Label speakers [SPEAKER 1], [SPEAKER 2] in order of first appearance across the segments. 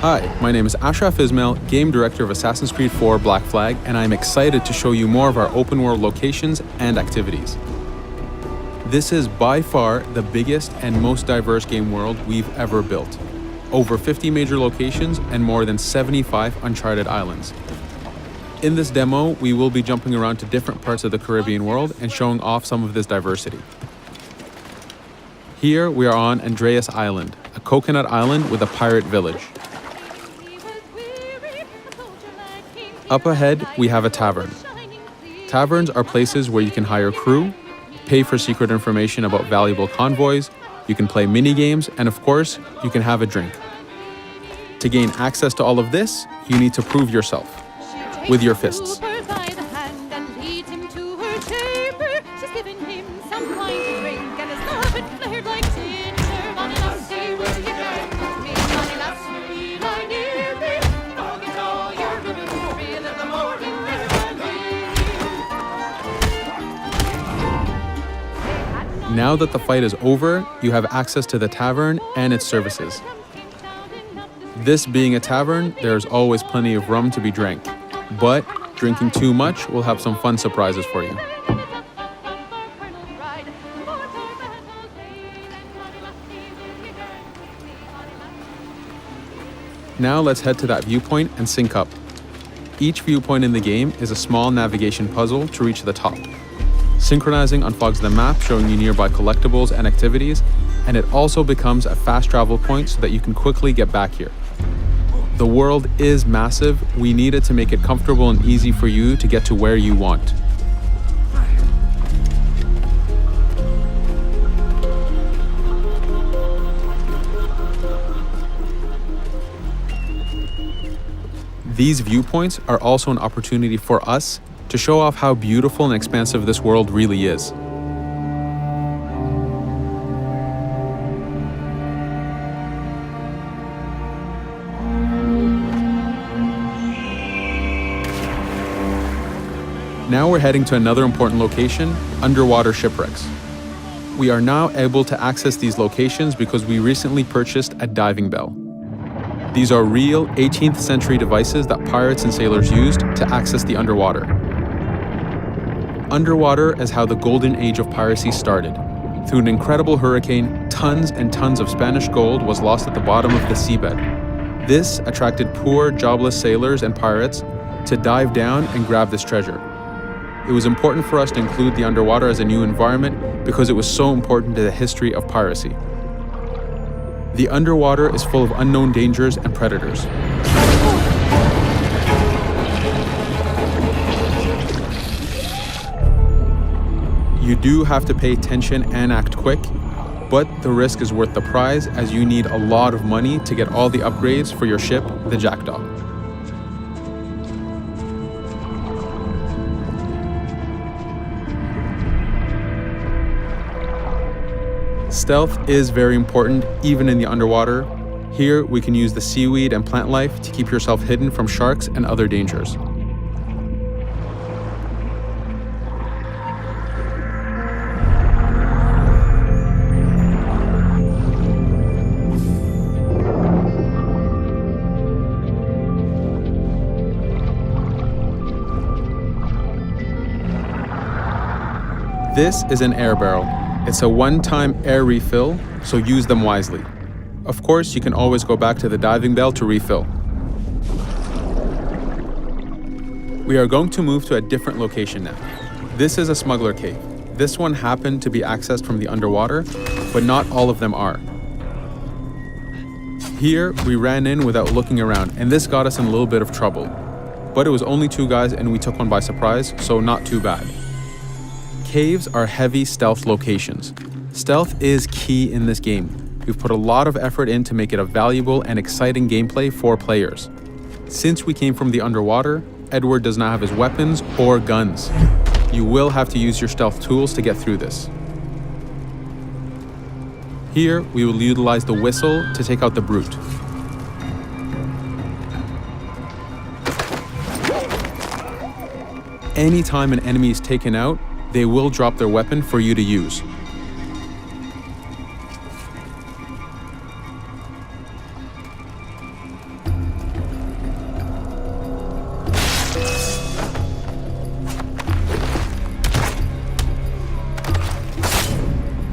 [SPEAKER 1] Hi, my name is Ashraf Ismail, Game Director of Assassin's Creed 4 Black Flag, and I'm excited to show you more of our open world locations and activities. This is by far the biggest and most diverse game world we've ever built. Over 50 major locations and more than 75 uncharted islands. In this demo, we will be jumping around to different parts of the Caribbean world and showing off some of this diversity. Here we are on Andreas Island, a coconut island with a pirate village. Up ahead, we have a tavern. Taverns are places where you can hire crew, pay for secret information about valuable convoys, you can play mini-games, and of course, you can have a drink. To gain access to all of this, you need to prove yourself with your fists. Now that the fight is over, you have access to the tavern and its services. This being a tavern, there's always plenty of rum to be drank, but drinking too much will have some fun surprises for you. Now let's head to that viewpoint and sync up. Each viewpoint in the game is a small navigation puzzle to reach the top. Synchronizing unfogs the map, showing you nearby collectibles and activities, and it also becomes a fast travel point so that you can quickly get back here. The world is massive. We needed to make it comfortable and easy for you to get to where you want. These viewpoints are also an opportunity for us to show off how beautiful and expansive this world really is. Now we're heading to another important location, underwater shipwrecks. We are now able to access these locations because we recently purchased a diving bell. These are real 18th century devices that pirates and sailors used to access the underwater. Underwater is how the golden age of piracy started. Through an incredible hurricane, tons and tons of Spanish gold was lost at the bottom of the seabed. This attracted poor, jobless sailors and pirates to dive down and grab this treasure. It was important for us to include the underwater as a new environment because it was so important to the history of piracy. The underwater is full of unknown dangers and predators. You do have to pay attention and act quick, but the risk is worth the prize as you need a lot of money to get all the upgrades for your ship, the Jackdaw. Stealth is very important, even in the underwater. Here, we can use the seaweed and plant life to keep yourself hidden from sharks and other dangers. This is an air barrel. It's a one-time air refill, so use them wisely. Of course, you can always go back to the diving bell to refill. We are going to move to a different location now. This is a smuggler cave. This one happened to be accessed from the underwater, but not all of them are. Here, we ran in without looking around, and this got us in a little bit of trouble. But it was only 2 guys and we took one by surprise, so not too bad. Caves are heavy stealth locations. Stealth is key in this game. We've put a lot of effort in to make it a valuable and exciting gameplay for players. Since we came from the underwater, Edward does not have his weapons or guns. You will have to use your stealth tools to get through this. Here, we will utilize the whistle to take out the brute. Anytime an enemy is taken out, they will drop their weapon for you to use.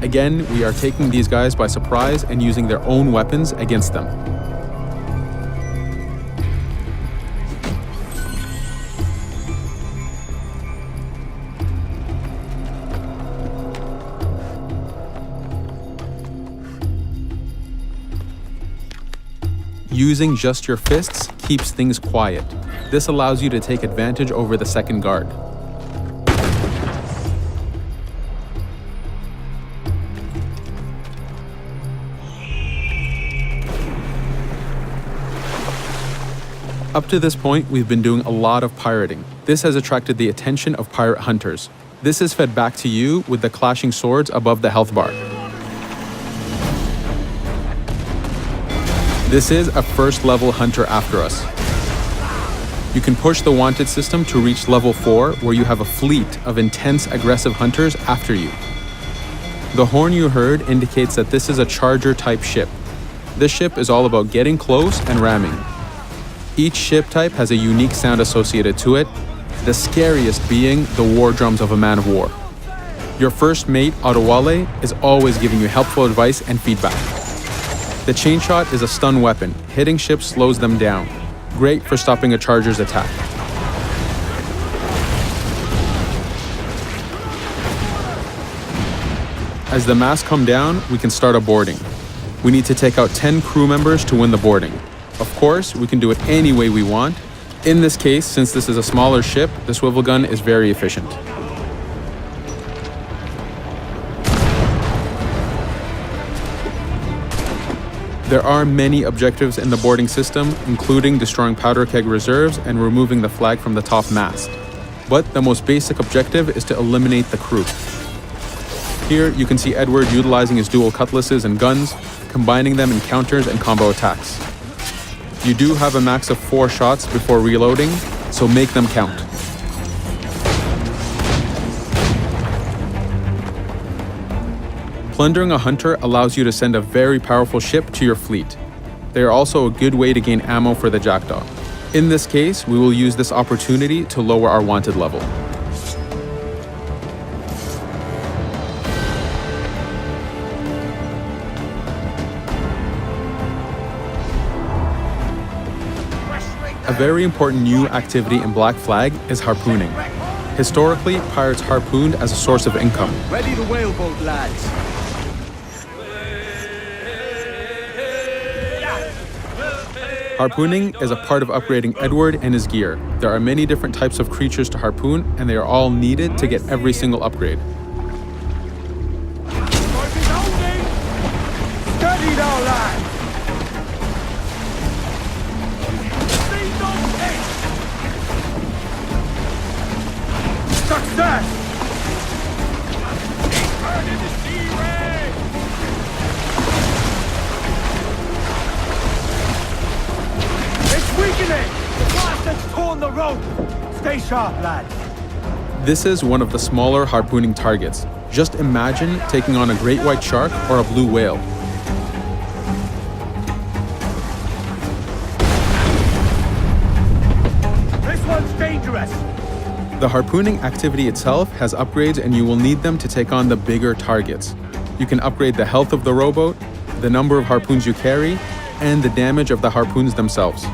[SPEAKER 1] Again, we are taking these guys by surprise and using their own weapons against them. Using just your fists keeps things quiet. This allows you to take advantage over the second guard. Up to this point, we've been doing a lot of pirating. This has attracted the attention of pirate hunters. This is fed back to you with the clashing swords above the health bar. This is a first level hunter after us. You can push the wanted system to reach level 4, where you have a fleet of intense aggressive hunters after you. The horn you heard indicates that this is a charger type ship. This ship is all about getting close and ramming. Each ship type has a unique sound associated to it, the scariest being the war drums of a man of war. Your first mate, Otowale, is always giving you helpful advice and feedback. The chain shot is a stun weapon. Hitting ships slows them down. Great for stopping a charger's attack. As the masts come down, we can start a boarding. We need to take out 10 crew members to win the boarding. Of course, we can do it any way we want. In this case, since this is a smaller ship, the swivel gun is very efficient. There are many objectives in the boarding system, including destroying powder keg reserves and removing the flag from the top mast. But the most basic objective is to eliminate the crew. Here, you can see Edward utilizing his dual cutlasses and guns, combining them in counters and combo attacks. You do have a max of 4 shots before reloading, so make them count. Plundering a hunter allows you to send a very powerful ship to your fleet. They are also a good way to gain ammo for the Jackdaw. In this case, we will use this opportunity to lower our wanted level. A very important new activity in Black Flag is harpooning. Historically, pirates harpooned as a source of income.
[SPEAKER 2] Ready to whaleboat, lads.
[SPEAKER 1] Harpooning is a part of upgrading Edward and his gear. There are many different types of creatures to harpoon, and they are all needed to get every single upgrade.
[SPEAKER 2] Steady now, lads. Success! Turn into sea ray! It's weakening! The blast has torn the rope! Stay sharp, lads.
[SPEAKER 1] This is one of the smaller harpooning targets. Just imagine taking on a great white shark or a blue whale.
[SPEAKER 2] This one's dangerous!
[SPEAKER 1] The harpooning activity itself has upgrades, and you will need them to take on the bigger targets. You can upgrade the health of the rowboat, the number of harpoons you carry, and the damage of the harpoons themselves.